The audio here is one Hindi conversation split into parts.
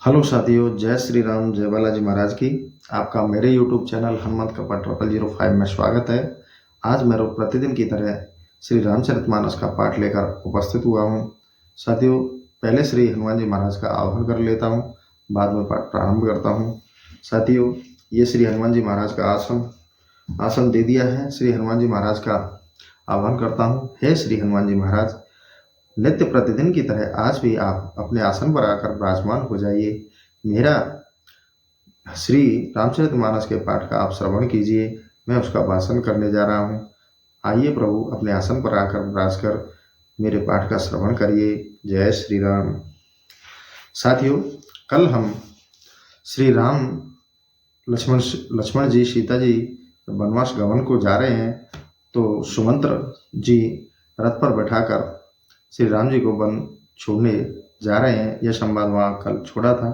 हेलो साथियों, जय श्री राम, जय बालाजी महाराज की। आपका मेरे यूट्यूब चैनल हनुमत कपा 0005 में स्वागत है। आज मैं रोज प्रतिदिन की तरह श्री रामचरितमानस का पाठ लेकर उपस्थित हुआ हूँ। साथियों, पहले श्री हनुमान जी महाराज का आह्वान कर लेता हूँ, बाद में पाठ प्रारंभ करता हूँ। साथियों, ये श्री हनुमान जी महाराज का आसन दे दिया है। श्री हनुमान जी महाराज का आह्वान करता हूँ। हे श्री हनुमान जी महाराज, नित्य प्रतिदिन की तरह आज भी आप अपने आसन पर आकर विराजमान हो जाइए। मेरा श्री रामचरितमानस के पाठ का आप श्रवण कीजिए, मैं उसका वाचन करने जा रहा हूँ। आइए प्रभु, अपने आसन पर आकर विराज कर मेरे पाठ का श्रवण करिए। जय श्री राम। साथियों, कल हम श्री राम लक्ष्मण जी सीता जी वनवास गमन को जा रहे हैं, तो सुमंत्र जी रथ पर बैठाकर श्री राम जी को वन छोड़ने जा रहे हैं। यह संवाद वहाँ कल छोड़ा था,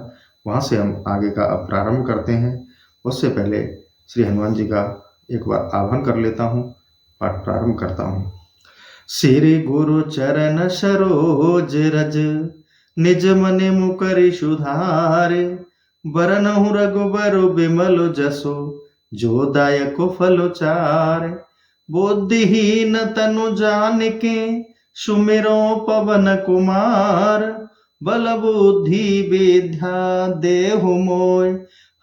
वहाँ से हम आगे का अब प्रारंभ करते हैं। उससे पहले श्री हनुमान जी का एक बार आह्वान कर लेता हूँ, पाठ प्रारंभ करता हूँ। श्री गुरु चरण सरोज रज, निज मने मुकरि सुधारे, बरनहु रघुबर बिमल जसो, जो दायक फल चारे। बुद्धिहीन तनु जानिके, सुमिरो पवन कुमार, बल बुद्धि विद्या देहु मोय,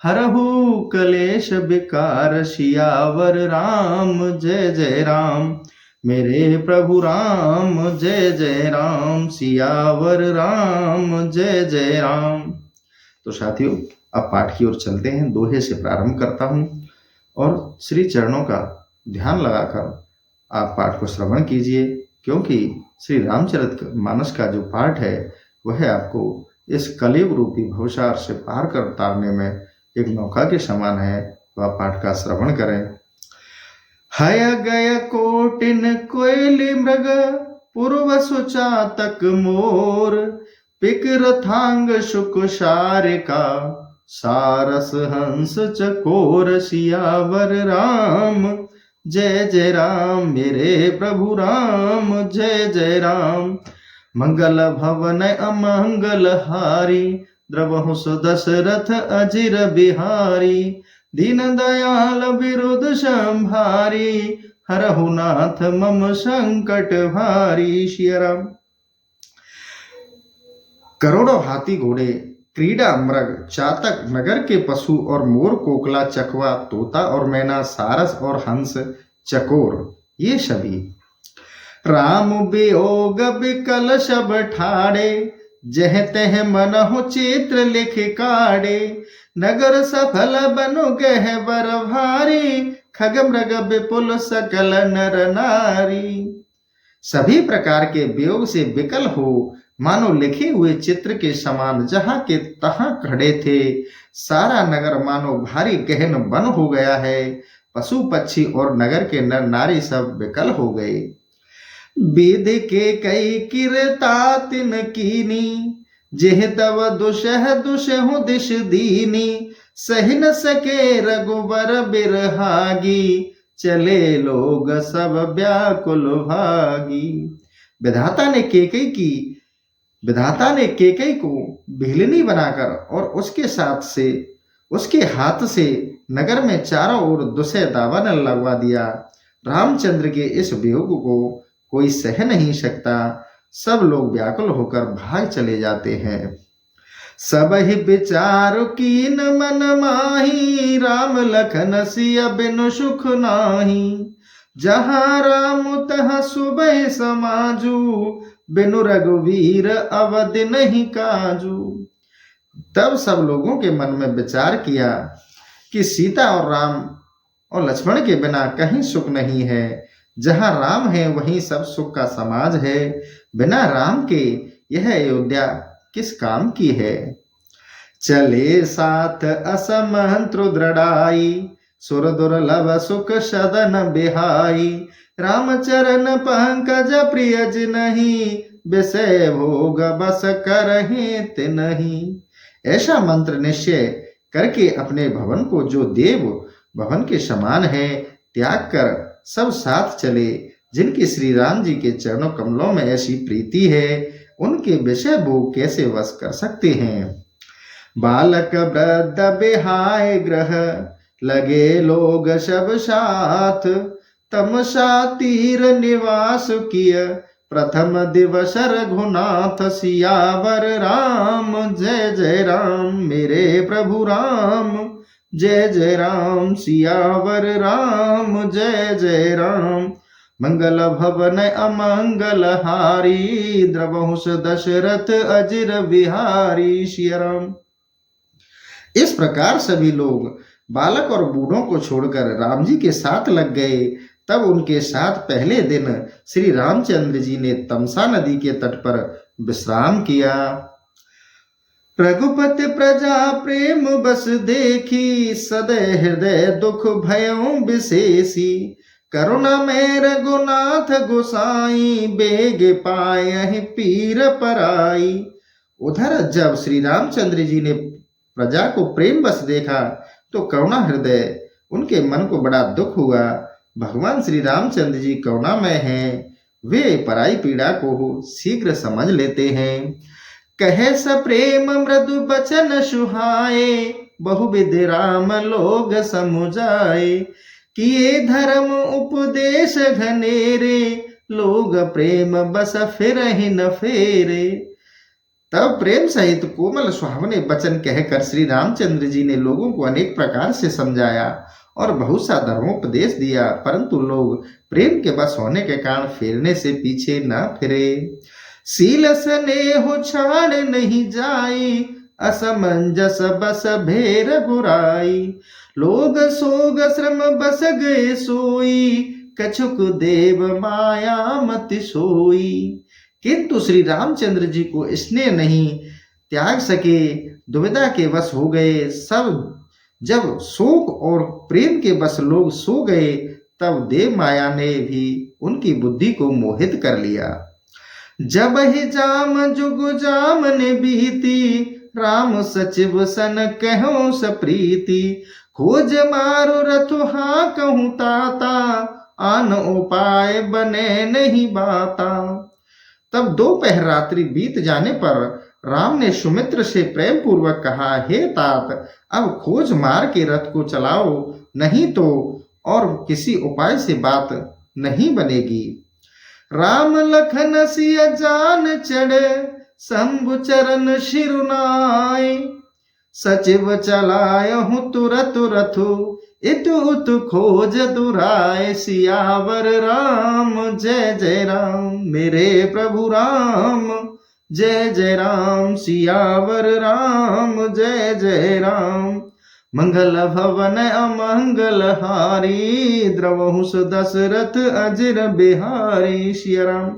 हरहु कलेश विकार। सियावर राम जय जय राम, मेरे प्रभु राम जय जय राम। सियावर राम जय जय राम। तो साथियों, अब पाठ की ओर चलते हैं। दोहे से प्रारंभ करता हूँ और श्री चरणों का ध्यान लगाकर आप पाठ को श्रवण कीजिए, क्योंकि श्री रामचरितमानस का जो पाठ है वह आपको इस कलयुग रूपी भवसागर से पार कर उतारने में एक नौका के समान है। वह पाठ का श्रवण करें। हय गय कोटिन कोयली मृग, पूर्व सुचातक मोर, पिक रथांग शुक सारिका, सारस हंस चकोर। सियावर राम जय जय राम, मेरे प्रभु राम जय जय राम। मंगल भवन अमंगल हारी, द्रवहु दशरथ अजिर बिहारी। दीन दयाल विरुद्ध संभारी, हरहु नाथ मम संकट भारी। श्री राम। करोड़ों हाथी घोड़े, क्रीड़ा मृग, चातक, नगर के पशु और मोर, कोकला, चकवा, तोता और मैना, सारस और हंस, चकोर, ये सभी राम वियोग विकल सब ठाड़े। जह तह मनहु चित्र लिख काड़े, नगर सफल बनु गह बर भारी। खग मृग विपुल सकल नर नारी। सभी प्रकार के वियोग से विकल हो, मानो लिखे हुए चित्र के समान जहां के तहां खड़े थे। सारा नगर मानो भारी गहन वन हो गया है। पशु पक्षी और नगर के नर नारी सब विकल हो गए। विधि के कई किरता तिन कीनी, जेह तव दुषह दुषहु दिश दीनी। सही न सके रघुबर बिरहागी, चले लोग सब व्याकुल भागी। विधाता ने केकई को भिलनी बनाकर और उसके हाथ से नगर में चारों ओर दुसह दावन लगवा दिया। रामचंद्र के इस वियोग को कोई सह नहीं सकता। सब लोग व्याकुल होकर भाग चले जाते हैं। सब ही विचार कीन मन माही, राम लखन सिया बिनु सुख नाही। जहाँ राम तहाँ सुबह समाजू, बिनु रघुवीर अवधि नहीं काजू। तब सब लोगों के मन में विचार किया कि सीता और राम और लक्ष्मण के बिना कहीं सुख नहीं है। जहाँ राम है वहीं सब सुख का समाज है। बिना राम के यह अयोध्या किस काम की है। चले साथ असमंत्र दृढ़ाई, सुर दुर्लभ सुख सदन बिहाई। रामचरण पंकज प्रियज नहीं, विषय भोग बस करहि तिनहि। ऐसा मंत्र निश्चय करके अपने भवन को, जो देव भवन के समान है, त्याग कर सब साथ चले। जिनकी श्री राम जी के चरणों कमलों में ऐसी प्रीति है, उनके विषय भोग कैसे वश कर सकते हैं। बालक वृद्ध बिहाय ग्रह, लगे लोग सब साथ। तमसा तीर निवास किय, प्रथम दिवस रघुनाथ। सियावर राम जय जय राम, मेरे प्रभु राम जय जय राम। सियावर राम जय जय राम, मंगल भवन अमंगल हारी। द्रवहुस दशरथ अजिर बिहारी। सिया राम। इस प्रकार सभी लोग बालक और बूढ़ों को छोड़कर राम जी के साथ लग गए। तब उनके साथ पहले दिन श्री रामचंद्र जी ने तमसा नदी के तट पर विश्राम किया। रघुपति प्रजा प्रेम बस देखी, सदै हृदय दुख भयों विशेषी। करुणा में रघुनाथ गोसाई, बेग पायहि पीर पराई। उधर जब श्री रामचंद्र जी ने प्रजा को प्रेम बस देखा तो करुणा हृदय उनके मन को बड़ा दुख हुआ। भगवान श्री रामचंद्र जी करुणामय हैं, वे पराई पीड़ा को शीघ्र समझ लेते हैं। कहे स प्रेम मृदु बचन सुहाए, बहुविध राम लोग समुझाए। किए धर्म उपदेश घनेरे, लोग प्रेम बस फिरहि न फेरे। तब प्रेम सहित कोमल सुहावने वचन कहकर श्री रामचंद्र जी ने लोगों को अनेक प्रकार से समझाया और बहुत सा धर्मोपदेश दिया, परंतु लोग प्रेम के बस होने के कारण फेरने से पीछे न फिरे। सील स्नेह छाड़ नहीं जाई, असमंजस बस भेर बुराई। लोग सोग श्रम बस गए सोई, कछुक देव माया मति सोई। किंतु श्री रामचंद्र जी को स्नेह नहीं त्याग सके, दुविधा के वश हो गए। सब जब शोक और प्रेम के बस लोग सो गए, तब देव माया ने भी उनकी बुद्धि को मोहित कर लिया। जब ही जाम जुग जाम ने बीती, राम सचिव सन कहो सप्रीति। खोज मारो रथु हाँ कहूँ ताता, आन उपाय बने नहीं बाता। तब दोपहर रात्रि बीत जाने पर राम ने सुमित्र से प्रेम पूर्वक कहा, हे तात, अब खोज मार के रथ को चलाओ, नहीं तो और किसी उपाय से बात नहीं बनेगी। राम लखन सिय जान चढ़े, शंभु चरण शिरुनाय। सचिव चलायहु तुरत रथु, इतु उतु खोज दुराय। सियावर राम जय जय राम, मेरे प्रभु राम जय जय राम। सियावर राम जय जय राम, मंगल भवन अमंगल हारी। द्रवहुस दशरथ अजिर बिहारी। सिया राम।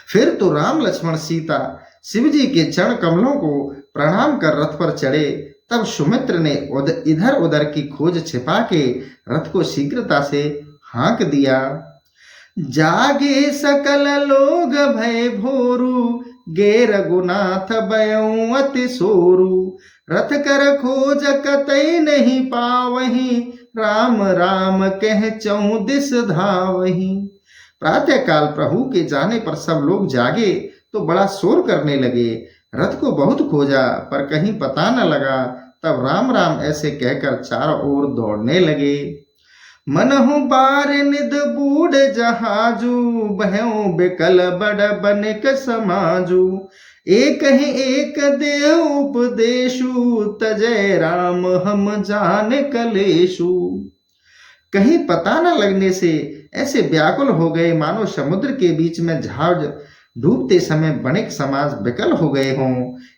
फिर तो राम लक्ष्मण सीता शिव जी के चरण कमलों को प्रणाम कर रथ पर चढ़े। तब सुमित्र ने इधर उधर की खोज छिपा के रथ को शीघ्रता से हाँक दिया। जागे सकल लोग भय भोरू, गे रघुनाथ बयऊं अति सोरू। रथ कर खोज कतई नहीं पावहीं, राम राम कह चौं दिस धावहीं। प्रातः काल प्रभु के जाने पर सब लोग जागे तो बड़ा शोर करने लगे। रथ को बहुत खोजा पर कहीं पता न लगा। तब राम राम ऐसे कहकर चारों ओर दौड़ने लगे। मनहु बार निध बूढ़ जहाजू, भयों बिकल बड़ बनिक समाजू। एक ही एक देव उपदेशु, तजय राम हम जान कलेशु। कहीं पता न लगने से ऐसे व्याकुल हो गए मानो समुद्र के बीच में जहाज डूबते समय बणिक समाज विकल हो गए हों।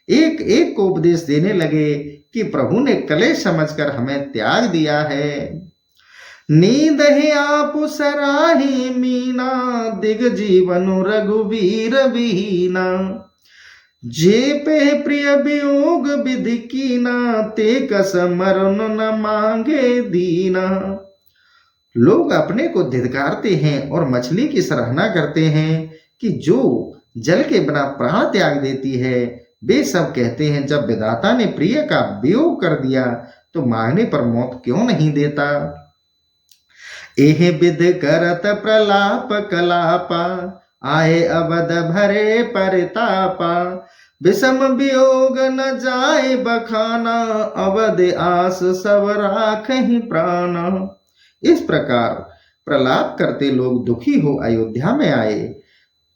एक एक को उपदेश देने लगे कि प्रभु ने कलेश समझकर हमें त्याग दिया है। नींद ही आप सराही मीना, दिग जीवन रघुवीर विहीना। जे पे प्रिय वियोग विधि कीना, ते कस मरण न मांगे दीना। लोग अपने को धिक्कारते हैं और मछली की सराहना करते हैं कि जो जल के बिना प्राण त्याग देती है। वे सब कहते हैं, जब विधाता ने प्रिय का वियोग कर दिया तो मांगने पर मौत क्यों नहीं देता। एह विध करत प्रलाप कलापा, आए अवध भरे परितापा। विषम वियोग न जाए बखाना, अवध आस सब राखहि प्राण। इस प्रकार प्रलाप करते लोग दुखी हो अयोध्या में आए।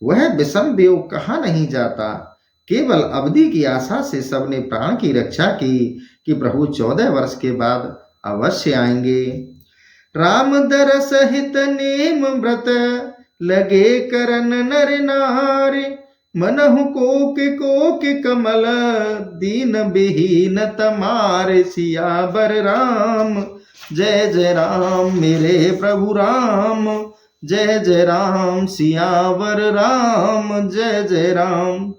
वह विषम वियोग कहाँ नहीं जाता। केवल अवधि की आशा से सबने प्राण की रक्षा की कि प्रभु 14 वर्ष के बाद अवश्य आएंगे। राम दर सहित नेम व्रत, लगे करन नर नारी। मनहु कोक कमल, दीन विहीन तमारे। सियावर राम जय जय राम, मेरे प्रभु राम जय जय राम। सियावर राम जय जय राम।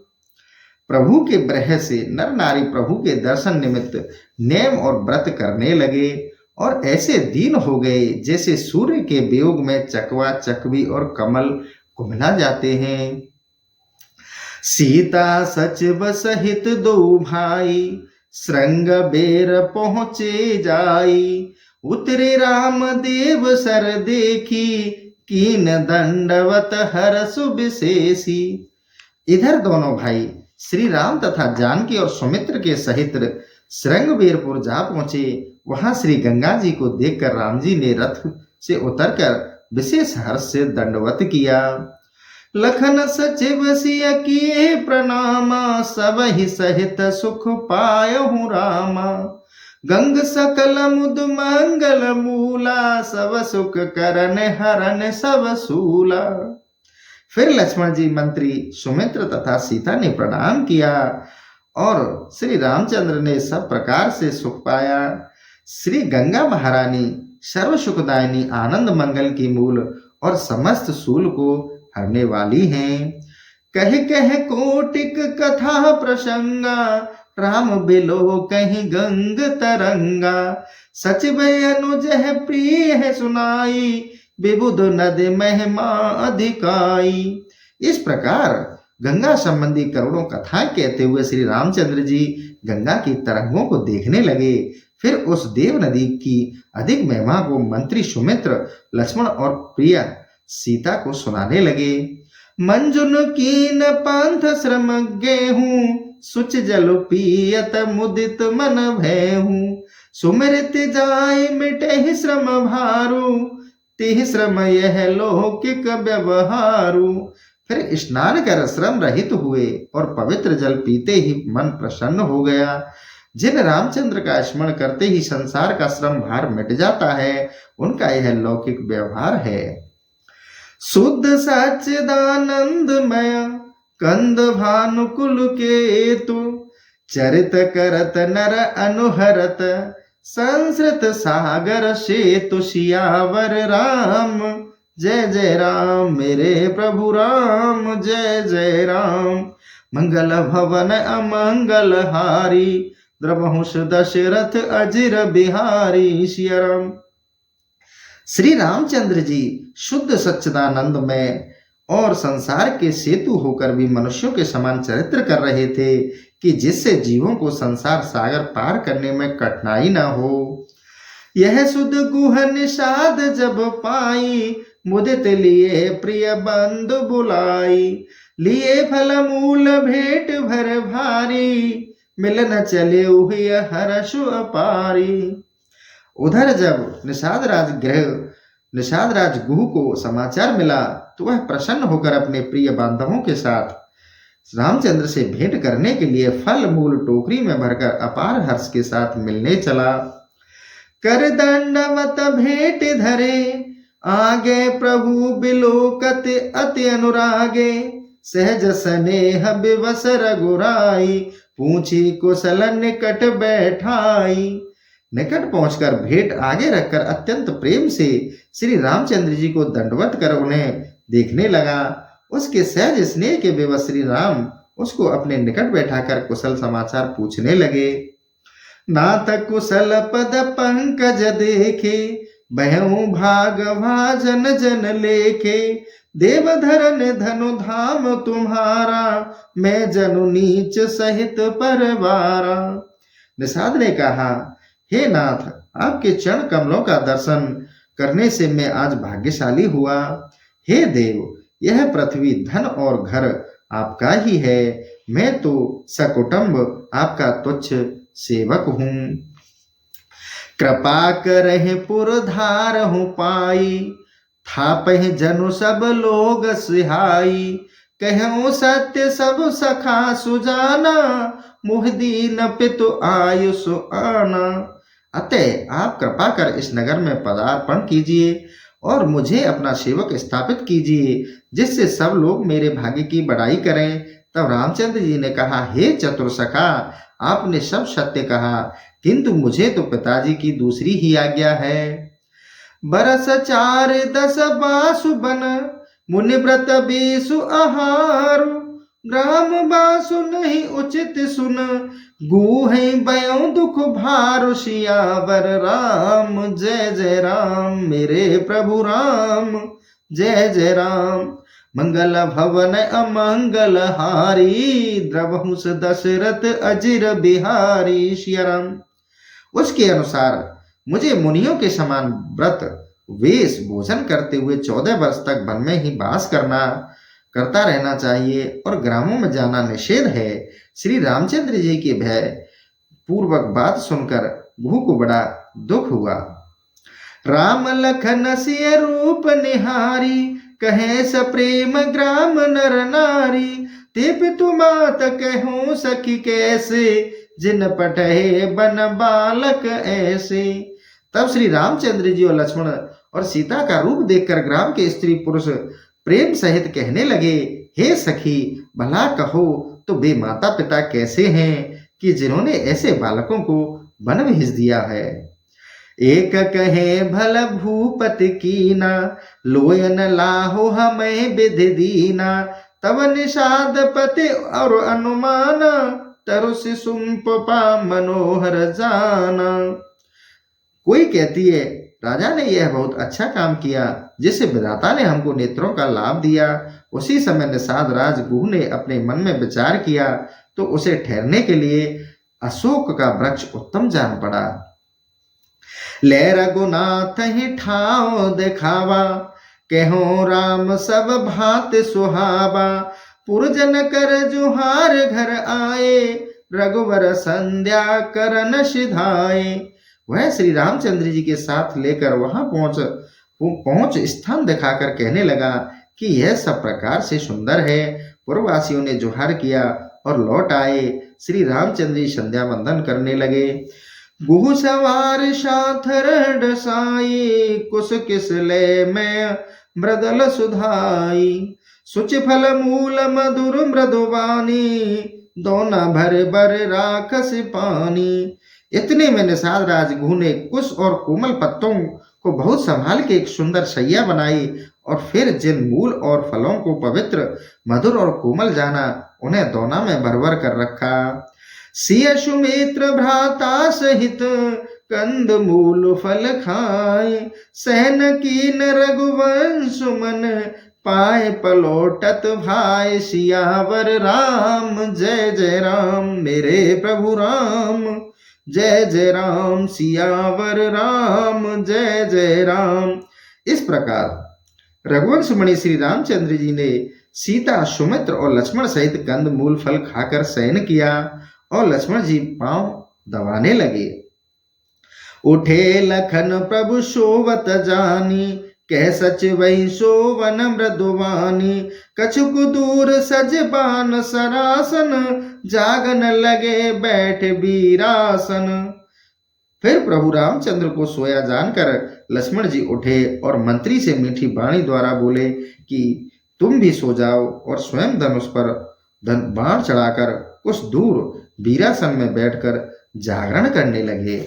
प्रभु के ब्रह से नर नारी प्रभु के दर्शन निमित्त नेम और व्रत करने लगे और ऐसे दीन हो गए जैसे सूर्य के वियोग में चकवा, चकवी और कमल कुम्हला जाते हैं। सीता सचिव सहित दो भाई, श्रृंग बेर पहुँचे जाई। उतरे राम देव सर देखी, कीन दंडवत हरष विशेषी। इधर दोनों भाई श्री राम तथा जानकी और सुमित्र के सहित श्रृंगबेरपुर जा पहुंचे। वहां श्री गंगा जी को देखकर राम जी ने रथ से उतरकर विशेष हर्ष से दंडवत किया। लखन सचिव सिय किए प्रणामा, सब ही सहित सुख पायहु रामा। गंग सकल मुद मंगल मूला, सब सुख करन हरन सब सूला। फिर लक्ष्मण जी, मंत्री सुमित्र तथा सीता ने प्रणाम किया और श्री रामचंद्र ने सब प्रकार से सुख पाया। श्री गंगा महारानी सर्व सुखदायिनी, आनंद मंगल की मूल और समस्त सूल को हरने वाली हैं। कह कह कोटिक कथा प्रसंगा, राम बिलो कहीं गंग तरंगा। सचिव अनुज है प्रिय है सुनाई, विबुध नद महिमा अधिकाई। इस प्रकार गंगा संबंधी करोड़ों कथाएं कहते हुए श्री रामचंद्र जी गंगा की तरंगों को देखने लगे। फिर उस देव नदी की अधिक महिमा को मंत्री सुमित्र, लक्ष्मण और प्रिया सीता को सुनाने लगे। मंजुन कीन पंथ श्रम गेहूं, सुच जल पियत मुदित मन भयहूं। सुमृत जाय मिटे श्रम भारू, तिह श्रम यह लौकिक व्यवहारू। फिर स्नान कर श्रम रहित हुए और पवित्र जल पीते ही मन प्रसन्न हो गया। जिन रामचंद्र का स्मरण करते ही संसार का श्रम भार मिट जाता है, उनका यह लौकिक व्यवहार है। शुद्ध सच्चिदानंदमय कंद भानुकुल केतु, चरित करत नर अनुहरत, संस्कृत सागर सेतु। सियावर राम जय जय राम, मेरे प्रभु राम जय जय राम। मंगल भवन अमंगल हारी, द्रवहुष दशरथ अजिर बिहारी। सिया राम। श्री रामचंद्र जी शुद्ध सच्चिदानंद में और संसार के सेतु होकर भी मनुष्यों के समान चरित्र कर रहे थे कि जिससे जीवों को संसार सागर पार करने में कठिनाई न हो। यह सुध गुह निषाद जब पाई, मुदित लिए प्रिय बंधु बुलाई। लिए फल मूल भेंट भर भारी, मिलन चले हुए हर्ष अपारी। उधर जब निषाद राज गुह को समाचार मिला तो वह प्रसन्न होकर अपने प्रिय बांधवों के साथ रामचंद्र से भेंट करने के लिए फल मूल टोकरी में भरकर अपार हर्ष के साथ मिलने चला। कर दंडवत भेंट धरे, आगे प्रभु बिलोकत अति अनुरागे। सहज स्नेह विवश रघुराई, पूछी कुशल निकट बैठाई। निकट पहुंचकर भेंट आगे रखकर अत्यंत प्रेम से श्री रामचंद्र जी को दंडवत कर उन्हें देखने लगा। उसके सहज स्नेह के विवश श्री राम उसको अपने निकट बैठाकर कुशल समाचार पूछने लगे। नाथ कुशल पद पंकज देखे, बहू भाग भाजन जन लेखे। देवधरन धनु धाम तुम्हारा, मैं जनु नीच सहित परवारा। निषाद ने कहा, हे नाथ, आपके चरण कमलों का दर्शन करने से मैं आज भाग्यशाली हुआ। हे देव, यह पृथ्वी धन और घर आपका ही है। मैं तो सकुटुंब आपका तुच्छ सेवक हूँ। कृपा करहि पुरधारहु पाई, थापहि जनु सब लोग सिहाई। कहूँ सत्य सब सखा सुजाना, मुह दीन पितु आयुष आना। अतः आप कृपा कर इस नगर में पदार्पण कीजिए और मुझे अपना सेवक स्थापित कीजिए, जिससे सब लोग मेरे भाग्य की बड़ाई करें। तब रामचंद्र जी ने कहा, हे चतुर सखा, आपने सब सत्य कहा, किंतु मुझे तो पिताजी की दूसरी ही आज्ञा है। बरस 4 10 बासु बन, मुनि व्रत बीसु आहारु। ग्राम बासु नहीं उचित सुन, गूहै बयौ दुख भारु। सियावर राम जय जय राम, मेरे प्रभु राम जय जय राम। मंगल भवन अमंगल हारी, द्रवहुस दशरथ अजिर बिहारी। सिया राम। उसके अनुसार मुझे मुनियों के समान व्रत वेश भोजन करते हुए 14 वर्ष तक वन में ही वास करता रहना चाहिए और ग्रामों में जाना निषेध है। श्री रामचंद्र जी के भय पूर्वक बात सुनकर गुह को बड़ा दुख हुआ। राम लखन सिय रूप निहारी, कहे स प्रेम ग्राम नर नारी। ते पितु मात कहूँ सखी कैसे, जिन पठे बन बालक ऐसे। तब श्री रामचंद्र जी और लक्ष्मण और सीता का रूप देखकर ग्राम के स्त्री पुरुष प्रेम सहित कहने लगे, हे सखी, भला कहो तो वे माता पिता कैसे हैं कि जिन्होंने ऐसे बालकों को वन भेज दिया है। एक कहे भल भूपति कीना, लोयन लाहो हमें विधि दीना। तब निषाद पति और अनुमान, तरुषि सुम्पपा मनोहर जाना। कोई कहती है, राजा ने यह बहुत अच्छा काम किया, जिससे विधाता ने हमको नेत्रों का लाभ दिया। उसी समय निषाद राज गुह ने अपने मन में विचार किया तो उसे ठहरने के लिए अशोक का वृक्ष उत्तम जान पड़ा। ले रघुनाथ ही ठाव दिखावा, कहो राम सब भात सुहावा। पुरजन कर जुहार घर आए, रघुवर संध्या करन सिधाए। वह श्री रामचंद्र जी के साथ लेकर वहां पहुंच स्थान दिखाकर कहने लगा कि यह सब प्रकार से सुंदर है। पूर्ववासियों ने जुहार किया और लौट आए। श्री रामचंद्र जी संध्या वंदन करने लगे। गुह सवार साथर साई, कुश किसले में मृदल सुधाई। सुच फल मूल मधुर मृदुवानी, दोना भर बर राखस पानी। इतने में निषाद राज गुह ने कुश और कोमल पत्तों को बहुत संभाल के एक सुंदर शैया बनाई और फिर जिन मूल और फलों को पवित्र, मधुर और कोमल जाना, उन्हें दोना में भर कर रखा। सिय सुमित्र भ्राता सहित, कंद मूल फल खाए। सहन कीन रघुवंश मन, पाए पलोटत भाई। सियावर राम जय जय राम, मेरे प्रभु राम जय जय राम। सियावर राम जय जय राम। इस प्रकार रघुवंश मणि श्री रामचंद्र जी ने सीता, सुमित्र और लक्ष्मण सहित कंद मूल फल खाकर शयन किया और लक्ष्मण जी पांव दबाने लगे। उठे लखन प्रभु सोवत जानी, कह सच वही सोवन मृदुवानी। कछुक दूर सज बान सरासन, जागन लगे बैठ बीरासन। फिर प्रभु रामचंद्र को सोया जानकर लक्ष्मण जी उठे और मंत्री से मीठी वाणी द्वारा बोले कि तुम भी सो जाओ, और स्वयं धनुष पर बाण चढ़ाकर कुछ दूर बीरासन में बैठकर जागरण करने लगे।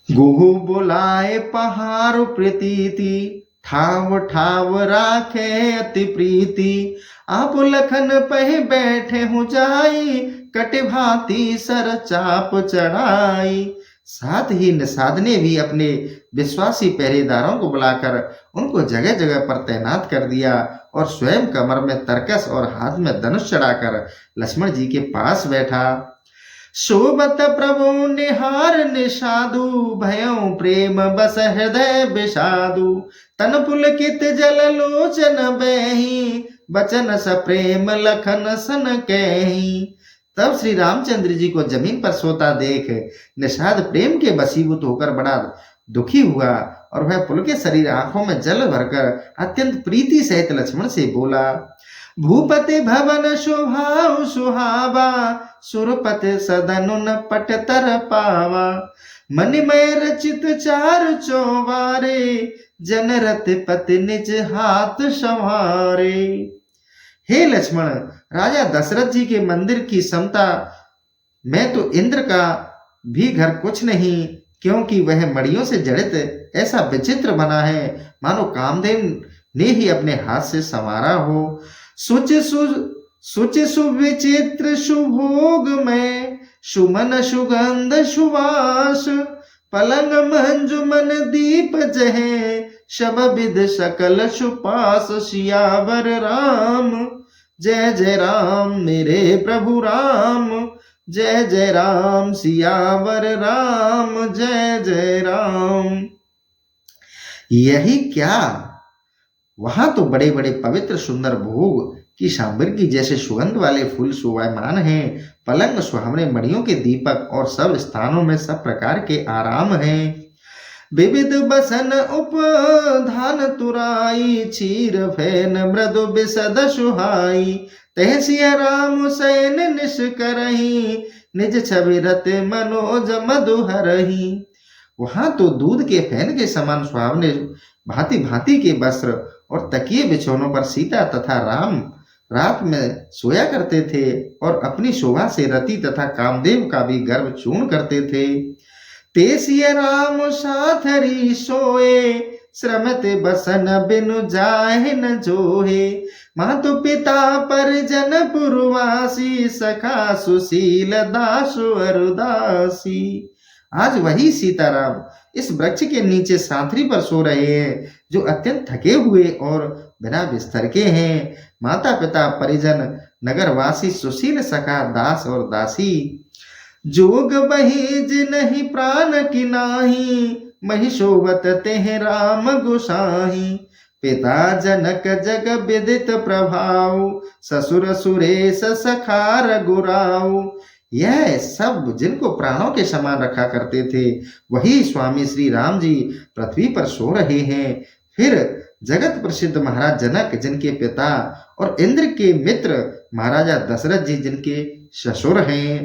गुह बुलाए पहाड़ प्रीति, ठाव ठाव राखे अति प्रीति। आप लखन पह बैठे हो जाई, कट भांति सर चाप चढ़ाई। साथ ही निषाद ने भी अपने विश्वासी पहरेदारों को बुलाकर उनको जगह जगह पर तैनात कर दिया और स्वयं कमर में तरकस और हाथ में धनुष चढ़ाकर लक्ष्मण जी के पास बैठा। शोभत प्रभु निहार निषादु, भयों प्रेम बस हृदय विषादु। तन पुलकित जल लोचन बही, बचन स प्रेम लखन सन कहीं। तब श्री रामचंद्र जी को जमीन पर सोता देख निषाद प्रेम के वशीभूत होकर बड़ा दुखी हुआ और वह पुलकित शरीर आंखों में जल भरकर अत्यंत प्रीति सहित लक्ष्मण से बोला, भूपति भवन शोभाउ सुहावा, सुरपति सदनु न पटतर पावा, मणिमय रचित चार चौबारे, जनरत पति निज हाथ संवारे। हे लक्ष्मण, राजा दशरथ जी के मंदिर की समता में तो इंद्र का भी घर कुछ नहीं, क्योंकि वह मड़ियों से जड़ित ऐसा विचित्र बना है मानो कामदेव ने ही अपने हाथ से संवारा हो। सुच सुविचित्र सुभोग में, सुमन सुगंध सुवास, पलंग मंजुमन दीप जहे, शब विद सकल सुपास, सियावर राम जय जय राम मेरे प्रभु राम, जय जय राम सियावर राम जय जय राम। यही क्या, वहां तो बड़े बड़े पवित्र सुंदर भोग की सामग्री जैसे सुगंध वाले फूल शोभायमान हैं, पलंग सुहावने मणियों के दीपक और सब स्थानों में सब प्रकार के आराम हैं। विविध बसन उपधान तुराई, क्षीर फैन मृदु बिसद सुहाई, तह सिया राम सैन निष्करही, निज छवि रत मनोज मधुहरही। वहां तो दूध के फैन के समान सुहावने भांति भांति के वस्त्र और तकिए बिछौनों पर सीता तथा राम रात में सोया करते थे और अपनी शोभा से रति तथा कामदेव का भी गर्व चूर्ण करते थे। तेसिय राम साथरी सोए, श्रमते बसन बिनु जाहे न जोहे, मातु पिता परिजन पुरवासी, सखा सुशील दासु अरुदासी। आज वही सीताराम इस वृक्ष के नीचे सांथरी पर सो रहे हैं, जो अत्यंत थके हुए और बिना बिस्तर के हैं। माता पिता परिजन नगरवासी सुशील सखा दास और दासी, जोग बही जिनहि प्राण की नाही, महिषोवत तेह राम गोसाई। पिता जनक जग विदित प्रभाव, ससुर सुरेश सखा रघुराव। यह सब जिनको प्राणों के समान रखा करते थे, वही स्वामी श्री राम जी पृथ्वी पर सो रहे हैं। फिर जगत प्रसिद्ध महाराज जनक जिनके पिता और इंद्र के मित्र महाराजा दशरथ जी जिनके ससुर हैं।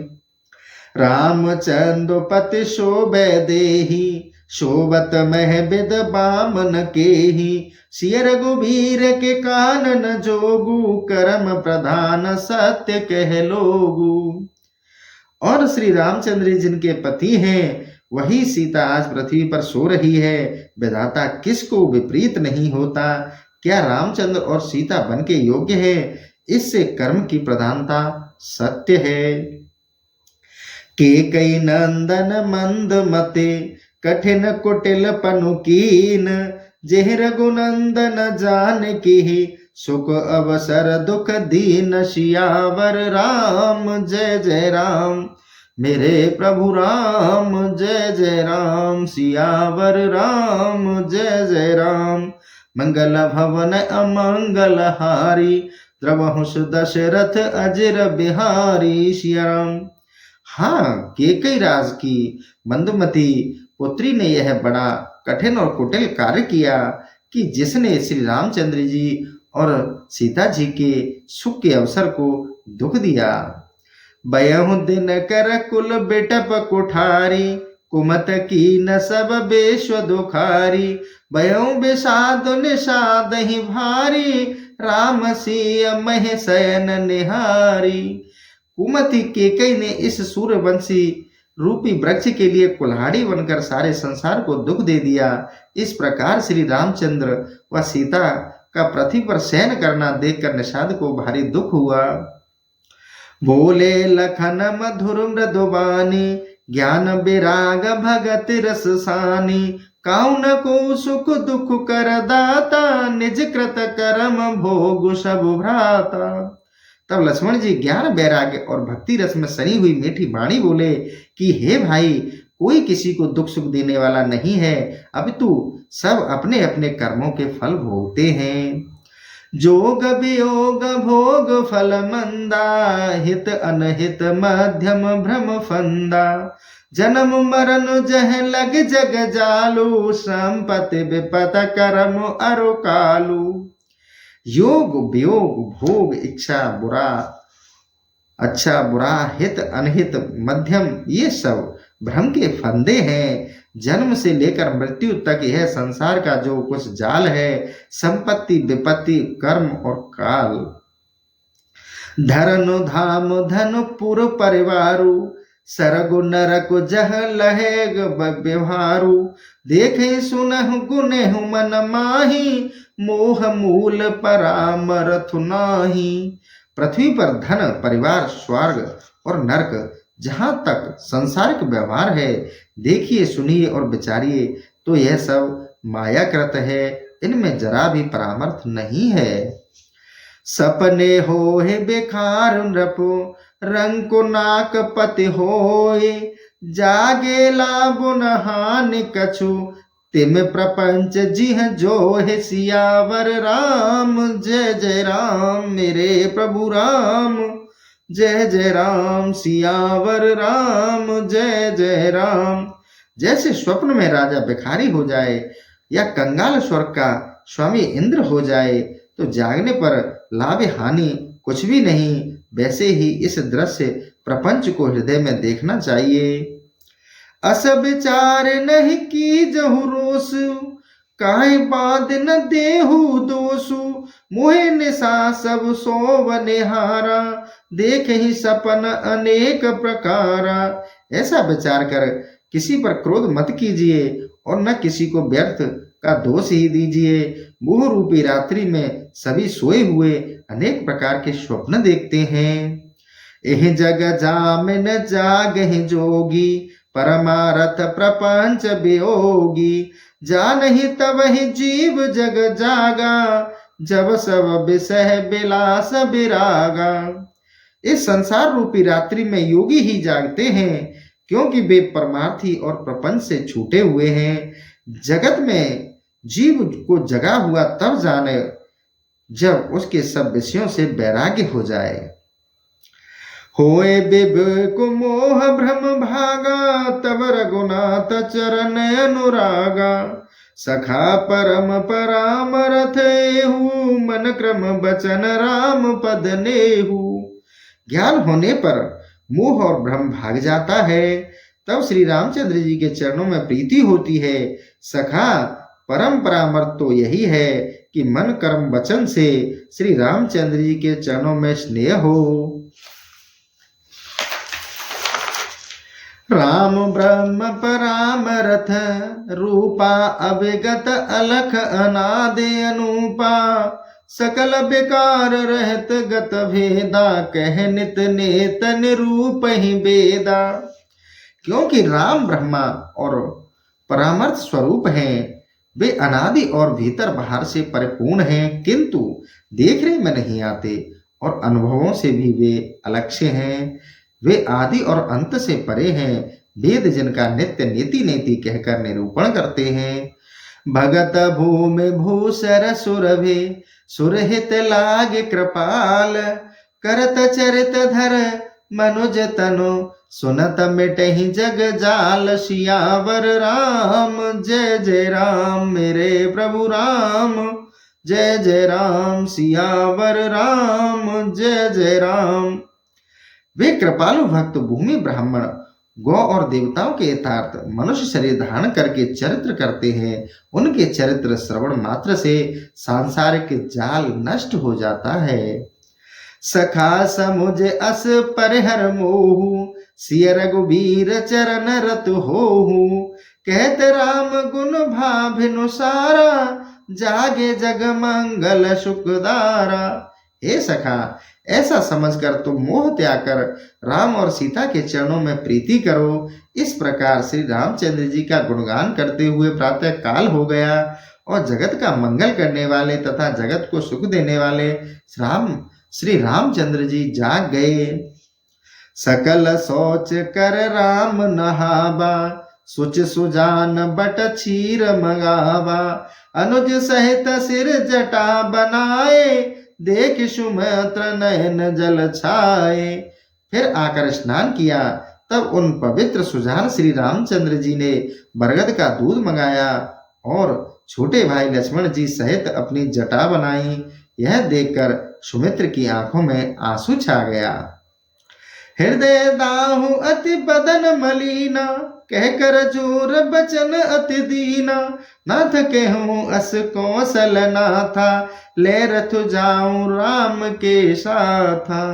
रामचंद्र पति शोभे देही, शोभत मह बिद बामन केही, सिय रघुबीर के कानन जोगु, कर्म प्रधान सत्य कह लोगु। और श्री रामचंद्र जिनके पति हैं, वही सीता आज पृथ्वी पर सो रही है। विधाता किसको विपरीत नहीं होता। क्या रामचंद्र और सीता बन के योग्य है? इससे कर्म की प्रधानता सत्य है। केकई नंदन मंद मते, कठिन कुटिल पनुकीन, जेह रघुनंदन जान की, सुख अवसर दुख दीन, सियावर राम जय जय राम मेरे प्रभु राम, जय जय राम सियावर राम जय जय राम। मंगल भवन अमंगल हारी, द्रवहुष दशरथ अजर बिहारी, सिया राम। हाँ, केकई राज की मंदमती पुत्री ने यह बड़ा कठिन और कुटिल कार्य किया कि जिसने श्री रामचंद्र जी और सीता जी के सुख के अवसर को दुख दिया। बयहु दिन कर कुल बेटप कुठारी, कुमत की न सब बेश्व दुखारी, बयहु विषाद निषाद ही भारी, राम सिय मह शयन निहारी। कुमति केकई ने इस सूर्यवंशी रूपी वृक्ष के लिए कुल्हाड़ी बनकर सारे संसार को दुख दे दिया। इस प्रकार श्री रामचंद्र व सीता का पृथ्वी पर शयन करना देखकर निषाद को भारी दुख हुआ। बोले लखन मधुर मृदुबानी, ज्ञान विराग भगत रस सानी, काउन को सुख दुख कर दाता, निज कृत कर्म भोग सब भ्राता। तब लक्ष्मण जी ज्ञान वैराग्य और भक्ति रस में सनी हुई मीठी वाणी बोले कि हे भाई, कोई किसी को दुख सुख देने वाला नहीं है, अपितु सब अपने अपने कर्मों के फल भोगते हैं। जोग वियोग भोग फल मंदा, हित अनहित मध्यम भ्रम फंदा। जन्म मरण जह लग जग जालू, संपत्ति विपत कर्म अरु कालू। योग वियोग भोग इच्छा बुरा अच्छा बुरा, हित अनहित मध्यम, ये सब भ्रम के फंदे हैं। जन्म से लेकर मृत्यु तक यह संसार का जो कुछ जाल है, संपत्ति विपत्ति कर्म और काल। धरनु धाम धनु पुर परिवारु, सरगु नरकु जह लहेग व्यवहारु। देखे सुनहु गुनेहु मन माही, मोह मूल परामरथु नाही। पृथ्वी पर धन परिवार स्वर्ग और नरक जहां तक संसारिक व्यवहार है, देखिए सुनिए और विचारिए तो यह सब मायाकृत है, इनमें जरा भी परामर्थ नहीं है। सपने होए बेकार नृपो, रंग को नाक पति होए। जागे लाभो न हानि कछु, तिम प्रपंच जिह जो है सियावर राम। जय जय राम मेरे प्रभु राम, जय जय राम सियावर राम, जय जय राम। जैसे स्वप्न में राजा भिखारी हो जाए या कंगाल स्वर्ग का स्वामी इंद्र हो जाए तो जागने पर लाभ हानि कुछ भी नहीं, वैसे ही इस दृश्य प्रपंच को हृदय में देखना चाहिए। अस विचार नहीं की जहु रोस, काहे बाध न देहु दोसु। मोहे निशा सब सोव निहारा, देख ही सपन अनेक प्रकारा। ऐसा विचार कर किसी पर क्रोध मत कीजिए और न किसी को व्यर्थ का दोष ही दीजिए। मोह रूपी रात्रि में सभी सोए हुए अनेक प्रकार के स्वप्न देखते हैं। एह जग जामिन जागहि जोगी, परमारथ प्रपंच वियोगी। जानहि तब ही जीव जग जागा, जब सब विषय विलास विरागा। इस संसार रूपी रात्रि में योगी ही जागते हैं, क्योंकि वे परमार्थी और प्रपंच से छूटे हुए हैं। जगत में जीव को जगा हुआ तब जाने जब उसके सब विषयों से वैराग्य हो जाए। होए विवेक मोह भ्रम भागा, तब रघुनाथ चरण अनुरागा। सखा परम परामरथ एहू, मन क्रम बचन राम पद नेहू। ज्ञान होने पर मोह और भ्रम भाग जाता है, तब श्री रामचंद्र जी के चरणों में प्रीति होती है। सखा परम परामर्श तो यही है कि मन कर्म वचन से श्री रामचंद्र जी के चरणों में स्नेह हो। राम ब्रह्म परामरथ रूपा, अविगत अलख अनादि अनूपा। सकल विकार रहत गत भेदा, कह नित नेत निरूप ही वेदा। क्योंकि राम ब्रह्मा और परामर्थ स्वरूप हैं, वे अनादि और भीतर बाहर से परिपूर्ण हैं, किंतु देखने में नहीं आते और अनुभवों से भी वे अलक्ष्य हैं। वे आदि और अंत से परे हैं, वेद जिनका नित्य नीति नीति कहकर निरूपण करते हैं। भगत भूमि भूसर सुरभि, सुरहित लाग कृपाल। करत चरित धर मनुज तनु, सुनत मिटहि जग जाल। सियावर राम जय जय राम मेरे प्रभु राम, जय जय राम सियावर राम, जय जय राम। वे कृपालु भक्त भूमि ब्राह्मण गौ और देवताओं के यथार्थ मनुष्य शरीर धारण करके चरित्र करते हैं। उनके चरित्र श्रवण मात्र से सांसारिक जाल नष्ट हो जाता है। सखा समुझ अस परिहर मोहु, सिय रघुबीर चरण रत होहु। कहत राम गुण भाभिनुसारा, जागे जग मंगल सुखदारा। हे सखा, ऐसा समझकर तुम मोह त्याग कर राम और सीता के चरणों में प्रीति करो। इस प्रकार श्री रामचंद्र जी का गुणगान करते हुए प्रातः काल हो गया और जगत का मंगल करने वाले तथा जगत को सुख देने वाले श्री रामचंद्र जी जाग गए। सकल सोच कर राम नहाबा, सुच सुजान बट क्षीर मंगावा, अनुज सहित सिर जटा बनाए, देख सुमित्र नयन जल छाए। फिर आकर स्नान किया। तब उन पवित्र सुजान श्री रामचंद्र जी ने बरगद का दूध मंगाया और छोटे भाई लक्ष्मण जी सहित अपनी जटा बनाई। यह देखकर सुमित्र की आंखों में आंसू छा गया। हृदय दाहु अति बदन मलीना, कहकर जोर बचन अति दीना, नाथ कहूँ अस कौशल नाथा, ले रथ जाऊं राम के साथा।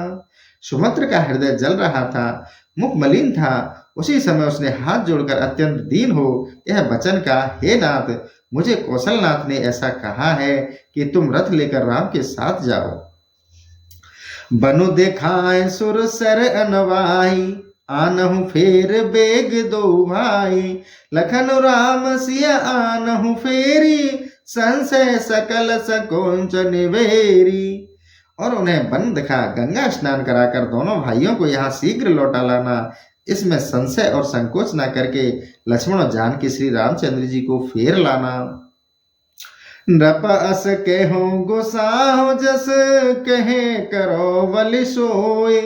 सुमित्र का हृदय जल रहा था, मुख मलिन था। उसी समय उसने हाथ जोड़कर अत्यंत दीन हो यह वचन कहा, हे नाथ, मुझे कौशलनाथ ने ऐसा कहा है कि तुम रथ लेकर राम के साथ जाओ। बनु दिखाए सुर सर अनवाई, आनहु फेर बेग दो भाई, लखन राम सिया आनहु फेरी, संशय सकल सकोंच निवेरी। और उन्हें वन दिखा गंगा स्नान कराकर दोनों भाइयों को यहाँ शीघ्र लौटा लाना, इसमें संशय और संकोच न करके लक्ष्मण और जानकी श्री रामचंद्र जी को फेर लाना। नृप अस कहो गोसाहो जस कहे करो बलि सोए,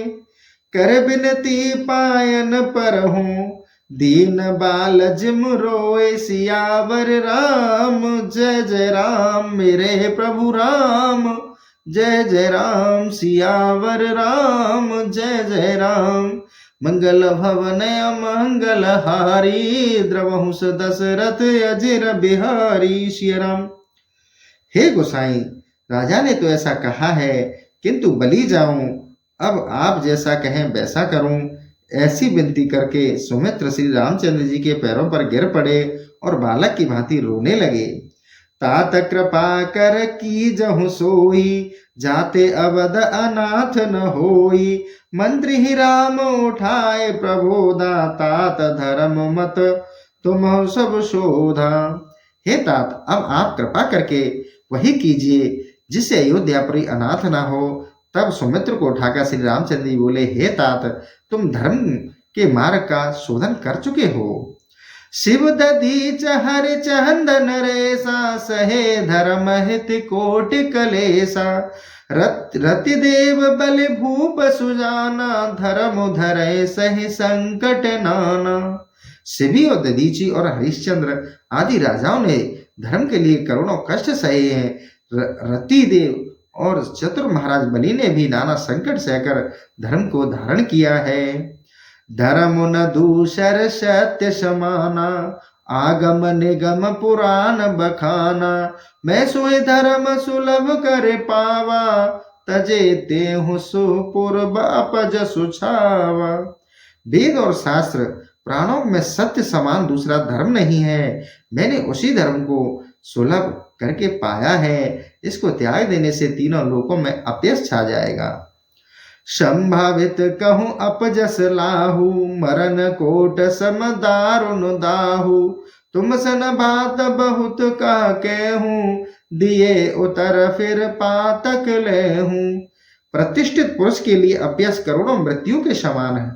कर बिनती पायन पर हूँ दीन बाल जिम रोए। सियावर राम जय जय राम, मेरे प्रभु राम जय जय राम। सियावर राम जय जय राम, मंगल भवन मंगल हारी, द्रवहु दशरथ अजिर बिहारी। श्री राम। हे गोसाई, राजा ने तो ऐसा कहा है, किंतु बलि जाऊं, अब आप जैसा कहें वैसा करूं। ऐसी विनती करके सुमित्र श्री रामचंद्र जी के पैरों पर गिर पड़े और बालक की भांति रोने लगे। तात कृपा कर की जहु सोई, जाते अवध अनाथ न होई। मंत्री ही राम उठाए प्रबोधा, तात धर्म मत तुम सब शोधा। हे तात, अब आप कृपा करके वही कीजिए जिससे अयोध्यापुरी अनाथ ना हो। तब सुमित्र को उठाकर श्री रामचंद्र जी बोले, हे तात, तुम धर्म के मार्ग का शोधन कर चुके हो। शिव दधीच हरि चंदन रेसा, सहे धर्म हित कोटि कलेसा। रति देव बलि भूप सुजाना, धर्म धरे सहि संकट नाना। शिवी और दधीची और हरिश्चंद्र आदि राजाओं ने धर्म के लिए करोड़ों कष्ट सहे हैं। रति देव और चतुर महाराज बलि ने भी नाना संकट सहकर धर्म को धारण किया है। धर्म न दूसर सत्य समाना, आगम निगम पुराण बखाना। मैं सोए धर्म सुलभ कर पावा, तजे तेहु सुपुर बापज सुछावा। वेद और शास्त्र प्राणों में सत्य समान दूसरा धर्म नहीं है। मैंने उसी धर्म को सुलभ करके पाया है। इसको त्याग देने से तीनों लोकों में अपयश छा जाएगा। संभावित कहूँ अपजस लाहू, मरण कोट सम दारुण दाहू। तुम सन बात बहुत कह कहूँ, दिए उतर फिर पातक लेहूं। प्रतिष्ठित पुरुष के लिए अपयश करोड़ों मृत्यु के समान है,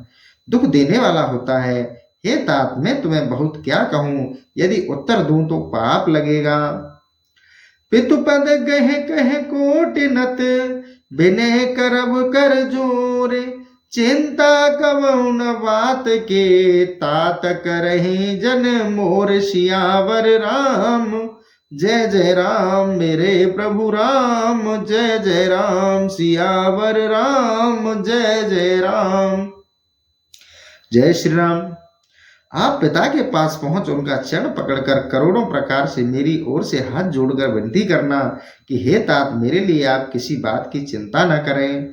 दुख देने वाला होता है। हे तात, मैं तुम्हें बहुत क्या कहूं, यदि उत्तर दूं तो पाप लगेगा। पितुपद गहे कहे कोटि नत, विनय करब कर जोरे। चिंता कबहुन बात के, तात करहि जन मोर। सियावर राम जय जय राम, मेरे प्रभु राम जय जय राम। सियावर राम जय जय राम। जय श्री राम। आप पिता के पास पहुंच उनका चरण पकड़कर करोड़ों प्रकार से मेरी ओर से हाथ जोड़कर विनती करना कि हे तात, मेरे लिए आप किसी बात की चिंता न करें।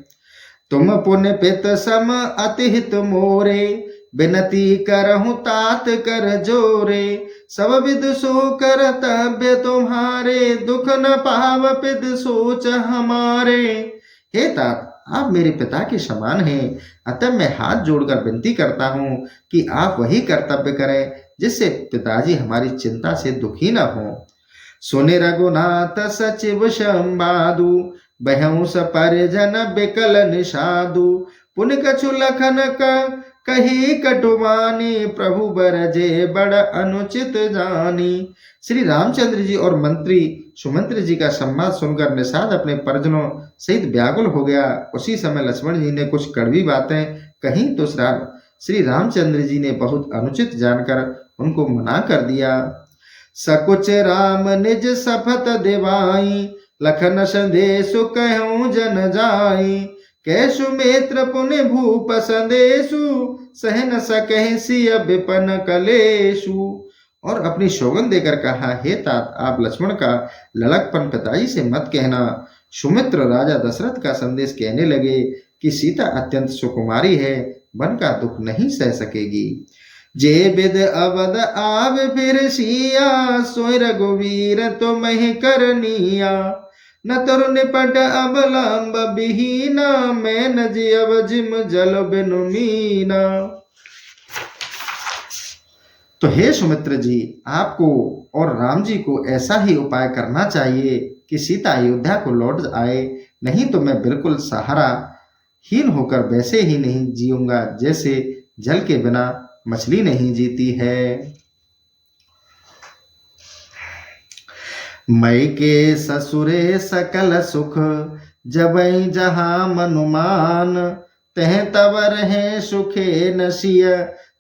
तुम पुण्य पित सम अति हित मोरे, विनती करहु तात कर जोरे। सब विद सो करतव्य तुम्हारे, दुख न पाव पित सोच हमारे। हे तात, आप मेरे पिता के समान हैं, अतः मैं हाथ जोड़कर विनती करता हूँ कि आप वही कर्तव्य करें जिससे पिताजी हमारी चिंता से दुखी न हो। सुने रघुनाथ सचिव संवादु, बहू स परिजन बिकल निषादु। पुन कछु लखन कही कटुवानी, प्रभु बरजे बड़ अनुचित जानी। श्री रामचंद्र जी और मंत्री सुमंत्र जी का संवाद सुनकर निषाद अपने परिजनों सहित व्याकुल हो गया। उसी समय लक्ष्मण जी ने कुछ कड़वी बातें कही तो श्री रामचंद्र जी ने बहुत अनुचित जानकर उनको मना कर दिया। सकुच राम निज सफत दिवाई, लखन संदेशु कहूँ जन जाई। कैसु मित्र पुण्य भूप संदेशु, सह न सकहि सिय विपन कलेशु। और अपनी सौगंध देकर कहा, हे तात, आप लक्ष्मण का लड़कपन पिताजी से मत कहना। सुमित्र राजा दशरथ का संदेश कहने लगे कि सीता अत्यंत सुकुमारी है, वन का दुख नहीं सह सकेगी। जे बिद अवध आव फिर सिया, सोय रघुवीर तुमहि करनिया। न तरु निपट अबलंब बिहीना, मैं न जियव जिम जल बिनु मीना। तो हे सुमित्र जी, आपको और राम जी को ऐसा ही उपाय करना चाहिए कि सीता अयोध्या को लौट आए, नहीं तो मैं बिल्कुल सहारा हीन होकर वैसे ही नहीं जीऊंगा जैसे जल के बिना मछली नहीं जीती है। मई के ससुरे सकल सुख, जबई जहां मनुमान। तह तब रहे सुखे नसिय,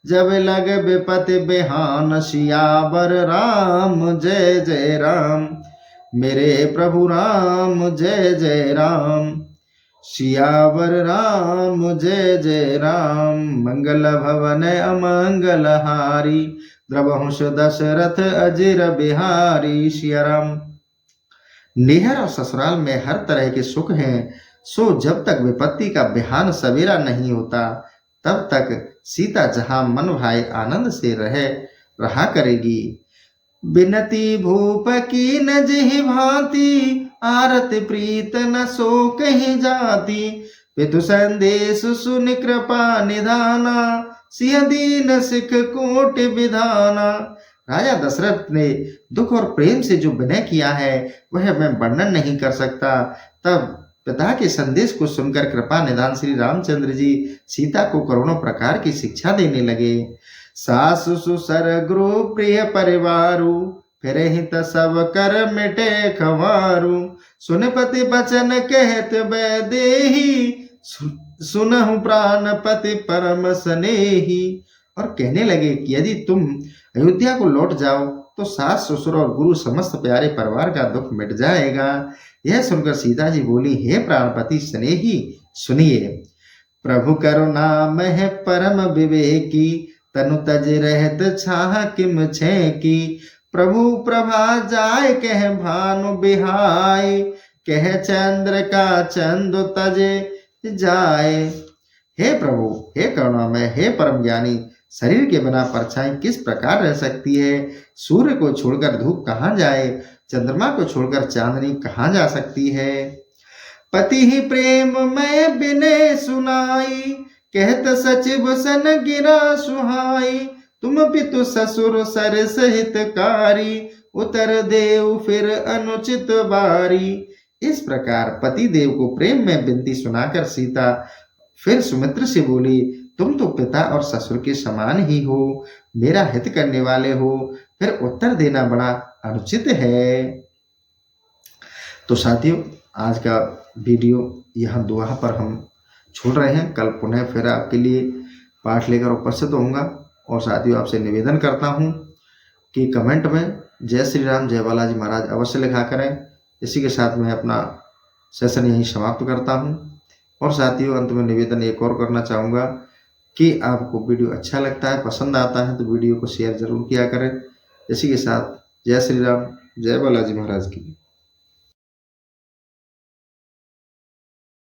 जब लग विपति बिहान। सियावर राम जय जय राम, मेरे प्रभु राम जय जय राम। सियावर राम जय जय राम, मंगल भवन अमंगल हारी। द्रवहुष दशरथ अजिर बिहारी। सिया राम। नेहर और ससुराल में हर तरह के सुख हैं, सो जब तक विपत्ति का बिहान सवेरा नहीं होता तब तक सीता जहां मन भाई आनंद से रहा करेगी। बिनती भूप की न जिहि भांति, आरत प्रीत न सो कहीं जाती। पितु संदेश सुन कृपा निधाना, सिंह दीन सिख कोटि विधाना। राजा दशरथ ने दुख और प्रेम से जो विनय किया है वह मैं वर्णन नहीं कर सकता। तब पिता के संदेश को सुनकर कृपा निधान श्री रामचंद्र जी सीता को करोड़ों प्रकार की शिक्षा देने लगे। सासु ससुर गृह प्रिय परिवारु, फिर हित सब कर मिटे खवारू। सुनपति बचन कहत वैदेही, सुनहु प्राणपति परम स्नेही। और कहने लगे कि यदि तुम अयोध्या को लौट जाओ तो सास ससुर और गुरु समस्त प्यारे परिवार का दुख मिट जाएगा। यह सुनकर सीता जी बोली, हे प्राणपति स्नेही सुनिए। प्रभु करुणा मह परम विवेकी, तनु तज रहत छाह किम छे की। प्रभु प्रभा जाय कह भानु बिहाय, कह चंद्र का चंदु तजे जाए। हे प्रभु, हे करुणामय, हे परम ज्ञानी, शरीर के बिना परछाई किस प्रकार रह सकती है। सूर्य को छोड़कर धूप कहाँ जाए, चंद्रमा को छोड़कर चांदनी कहाँ जा सकती है। पति ही प्रेम में बिने सुनाई, कहत सचिव सन गिरा सुहाई। तुम पितु ससुर सर सहितकारी, उतर देव फिर अनुचित बारी। इस प्रकार पति देव को प्रेम में विनती सुनाकर सीता फिर सुमित्र से बोली, तुम तो पिता और ससुर के समान ही हो, मेरा हित करने वाले हो, फिर उत्तर देना बड़ा अनुचित है। तो साथियों, आज का वीडियो यहाँ दोहा पर हम छोड़ रहे हैं। कल पुनः फिर आपके लिए पाठ लेकर उपस्थित होऊंगा। और साथियों, आपसे निवेदन करता हूँ कि कमेंट में जय श्री राम जय बालाजी महाराज अवश्य लिखा करें। इसी के साथ मैं अपना सेशन यहीं समाप्त करता हूँ। और साथियों, अंत में निवेदन एक और करना चाहूँगा कि आपको वीडियो अच्छा लगता है, पसंद आता है तो वीडियो को शेयर जरूर किया करें। इसी के साथ जय श्री राम जय बालाजी महाराज की।